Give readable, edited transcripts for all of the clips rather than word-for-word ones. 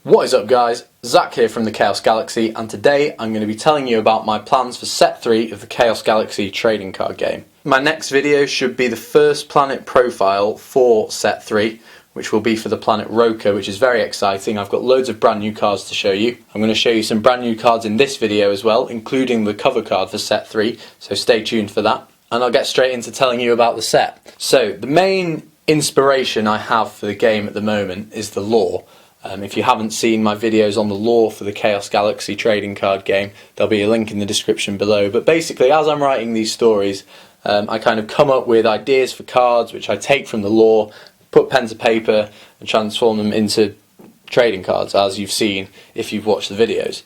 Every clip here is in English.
What is up guys, Zach here from the Chaos Galaxy, and today I'm going to be telling you about my plans for set 3 of the Chaos Galaxy trading card game. My next video should be the first planet profile for set 3, which will be for the planet Roka, which is very exciting. I've got loads of brand new cards to show you. I'm going to show you some brand new cards in this video as well, including the cover card for set 3, so stay tuned for that. And I'll get straight into telling you about the set. So the main inspiration I have for the game at the moment is the lore. If you haven't seen my videos on the lore for the Chaos Galaxy trading card game, there'll be a link in the description below. But basically, as I'm writing these stories, I kind of come up with ideas for cards which I take from the lore, put pen to paper and transform them into trading cards, as you've seen if you've watched the videos.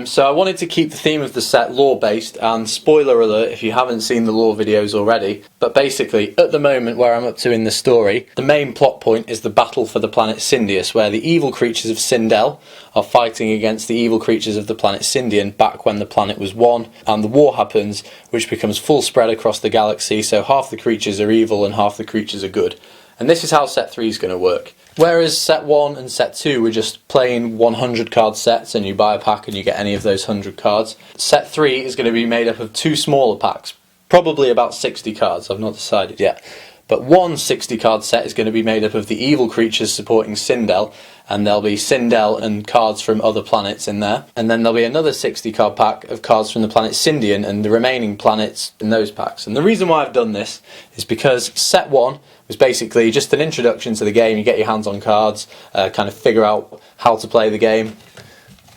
So I wanted to keep the theme of the set lore based, and spoiler alert if you haven't seen the lore videos already, but basically at the moment where I'm up to in the story, the main plot point is the battle for the planet Syndius, where the evil creatures of Sindel are fighting against the evil creatures of the planet Syndion back when the planet was one, and the war happens, which becomes full spread across the galaxy, so half the creatures are evil and half the creatures are good. And this is how set 3 is going to work. Whereas set 1 and set 2 were just plain 100 card sets and you buy a pack and you get any of those 100 cards, set 3 is going to be made up of 2 smaller packs, probably about 60 cards, I've not decided yet. But one 60 card set is going to be made up of the evil creatures supporting Sindel, and there'll be Sindel and cards from other planets in there. And then there'll be another 60 card pack of cards from the planet Syndion and the remaining planets in those packs. And the reason why I've done this is because set 1 was basically just an introduction to the game. You get your hands on cards, kind of figure out how to play the game.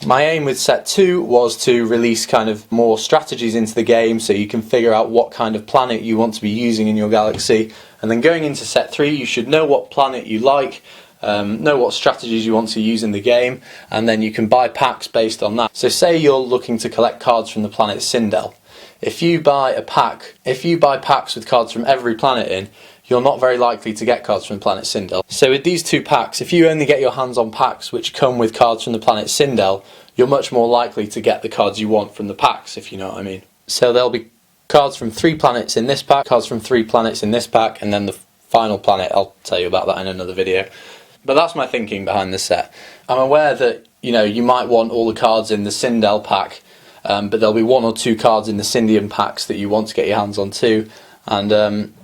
My aim with set 2 was to release kind of more strategies into the game so you can figure out what kind of planet you want to be using in your galaxy, and then going into set 3 you should know what planet you like, know what strategies you want to use in the game, and then you can buy packs based on that. So say you're looking to collect cards from the planet Sindel. If you buy packs with cards from every planet in, you're not very likely to get cards from the planet Sindel. So with these 2 packs, if you only get your hands on packs which come with cards from the planet Sindel, you're much more likely to get the cards you want from the packs, if you know what I mean. So there'll be cards from 3 planets in this pack, cards from 3 planets in this pack, and then the final planet, I'll tell you about that in another video. But that's my thinking behind the set. I'm aware that, you know, you might want all the cards in the Sindel pack, but there'll be 1 or 2 cards in the Syndion packs that you want to get your hands on too, and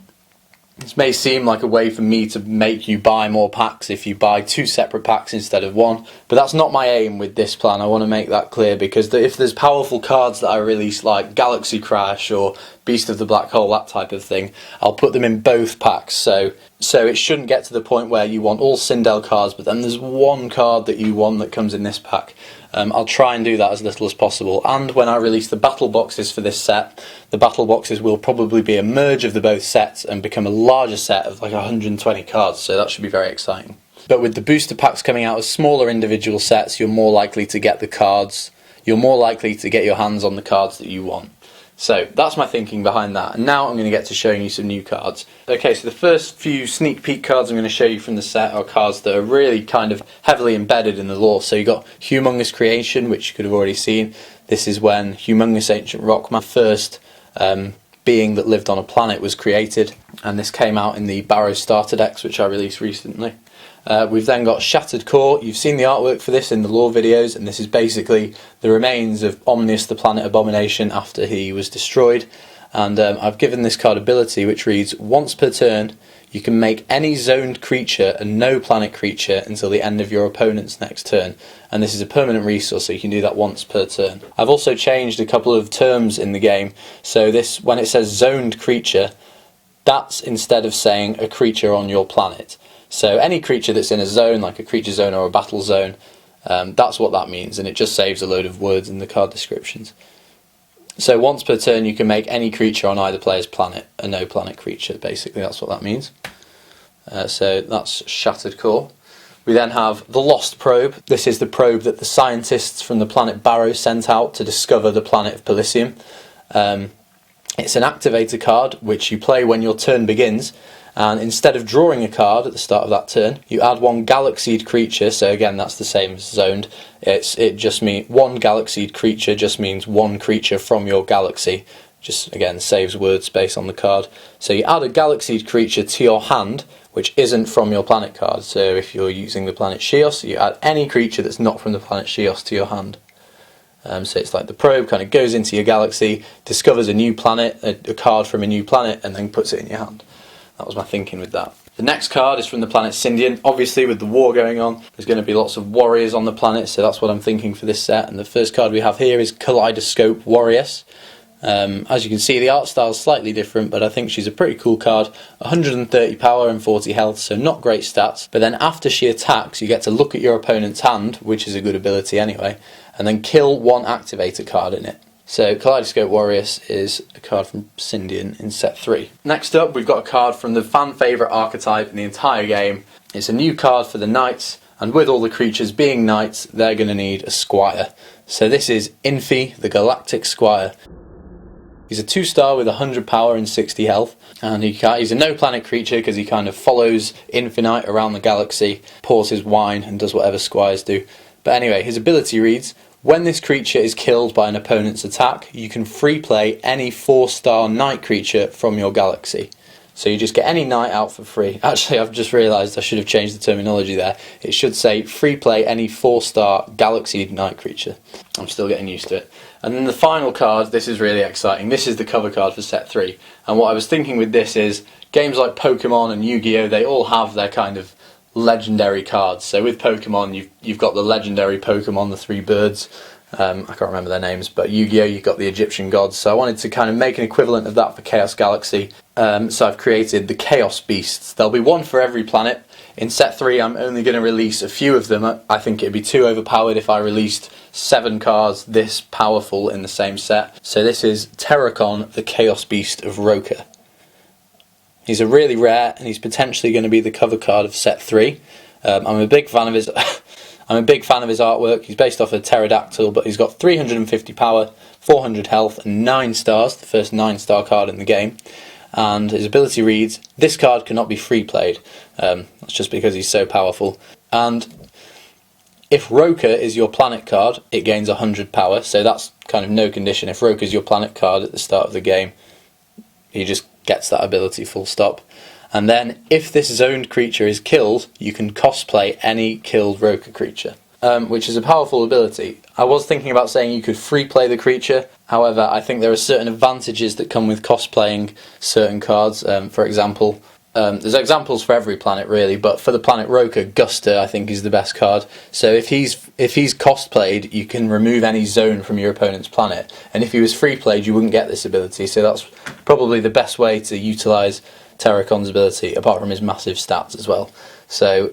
this may seem like a way for me to make you buy more packs if you buy 2 separate packs instead of 1, but that's not my aim with this plan. I want to make that clear, because if there's powerful cards that I release like Galaxy Crash or Beast of the Black Hole, that type of thing, I'll put them in both packs, so it shouldn't get to the point where you want all Sindel cards but then there's 1 card that you want that comes in this pack. I'll try and do that as little as possible, and when I release the battle boxes for this set, the battle boxes will probably be a merge of the both sets and become a larger set of like 120 cards, so that should be very exciting. But with the booster packs coming out as smaller individual sets, you're more likely to get the cards, you're more likely to get your hands on the cards that you want. So that's my thinking behind that, and now I'm going to get to showing you some new cards. Okay, so the first few sneak peek cards I'm going to show you from the set are cards that are really kind of heavily embedded in the lore. So you got Humongous Creation, which you could have already seen. This is when Humongous Ancient Rockman, first being that lived on a planet, was created, and this came out in the Barrow Starter decks, which I released recently. We've then got Shattered Core. You've seen the artwork for this in the lore videos, and this is basically the remains of Omnius the Planet Abomination after he was destroyed. And I've given this card ability which reads, once per turn you can make any zoned creature a no planet creature until the end of your opponent's next turn, and this is a permanent resource, so you can do that once per turn. I've also changed a couple of terms in the game, so this, when it says zoned creature, that's instead of saying a creature on your planet. So any creature that's in a zone, like a creature zone or a battle zone, that's what that means, and it just saves a load of words in the card descriptions. So once per turn you can make any creature on either player's planet a no planet creature, basically that's what that means. So that's Shattered Core. We then have the Lost Probe. This is the probe that the scientists from the planet Barrow sent out to discover the planet of Pelisium. It's an activator card which you play when your turn begins, and instead of drawing a card at the start of that turn, you add 1 Galaxied creature. So again, that's the same as zoned. It just means 1 Galaxied creature just means 1 creature from your galaxy. Just again saves word space on the card. So you add a Galaxied creature to your hand which isn't from your planet card. So if you're using the planet Chios, you add any creature that's not from the planet Chios to your hand. So it's like the probe kind of goes into your galaxy, discovers a new planet, a card from a new planet, and then puts it in your hand. That was my thinking with that. The next card is from the planet Syndion. Obviously, with the war going on, there's going to be lots of warriors on the planet, so that's what I'm thinking for this set. And the first card we have here is Kaleidoscope Warriors. As you can see, the art style is slightly different, but I think she's a pretty cool card. 130 power and 40 health, so not great stats. But then after she attacks, you get to look at your opponent's hand, which is a good ability anyway, and then kill one activator card in it. So Kaleidoscope Warriors is a card from Syndion in set 3. Next up, we've got a card from the fan favourite archetype in the entire game. It's a new card for the Knights, and with all the creatures being Knights, they're going to need a Squire. So this is Infi, the Galactic Squire. He's a 2-star with 100 power and 60 health, and he's a no-planet creature because he kind of follows Infinite around the galaxy, pours his wine, and does whatever Squires do. But anyway, his ability reads, when this creature is killed by an opponent's attack, you can free play any 4-star Knight creature from your galaxy. So you just get any Knight out for free. Actually, I've just realised I should have changed the terminology there. It should say free play any 4-star Galaxy Knight creature. I'm still getting used to it. And then the final card, this is really exciting. This is the cover card for set 3. And what I was thinking with this is, games like Pokemon and Yu-Gi-Oh! They all have their kind of legendary cards. So with Pokemon, you've got the legendary Pokemon, the 3 birds. I can't remember their names, but Yu-Gi-Oh! You've got the Egyptian gods. So I wanted to kind of make an equivalent of that for Chaos Galaxy. So I've created the Chaos Beasts. There'll be one for every planet. In set 3, I'm only going to release a few of them. I think it'd be too overpowered if I released 7 cards this powerful in the same set. So this is Terracon, the Chaos Beast of Roka. He's a really rare, and he's potentially going to be the cover card of set 3. I'm a big fan of his. I'm a big fan of his artwork. He's based off a pterodactyl, but he's got 350 power, 400 health, and 9 stars. The first 9-star card in the game. And his ability reads, this card cannot be free played. That's just because he's so powerful. And if Roka is your planet card, it gains 100 power. So that's kind of no condition. If Roka is your planet card at the start of the game, he just gets that ability full stop. And then if this zoned creature is killed, you can cosplay any killed Roka creature, which is a powerful ability. I was thinking about saying you could free play the creature. However, I think there are certain advantages that come with cosplaying certain cards. For example, there's examples for every planet really, but for the planet Roka, Guster I think is the best card. So if he's cosplayed, you can remove any zone from your opponent's planet, and if he was free played, you wouldn't get this ability. So that's probably the best way to utilise Terracon's ability, apart from his massive stats as well. So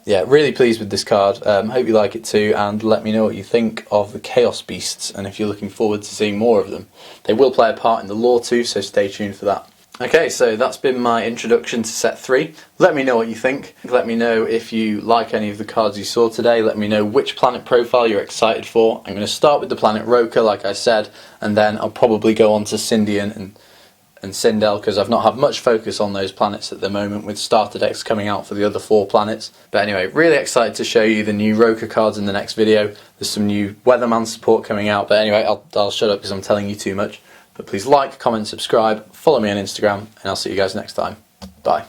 yeah, really pleased with this card. Hope you like it too, and let me know what you think of the Chaos Beasts, and if you're looking forward to seeing more of them. They will play a part in the lore too, so stay tuned for that. Okay, so that's been my introduction to set 3. Let me know what you think. Let me know if you like any of the cards you saw today. Let me know which planet profile you're excited for. I'm going to start with the planet Roka, like I said, and then I'll probably go on to Syndion and Sindel, because I've not had much focus on those planets at the moment, with starter decks coming out for the other 4 planets. But anyway, really excited to show you the new Roka cards in the next video. There's some new Weatherman support coming out, but anyway, I'll shut up because I'm telling you too much. But please like, comment, subscribe, follow me on Instagram, and I'll see you guys next time. Bye.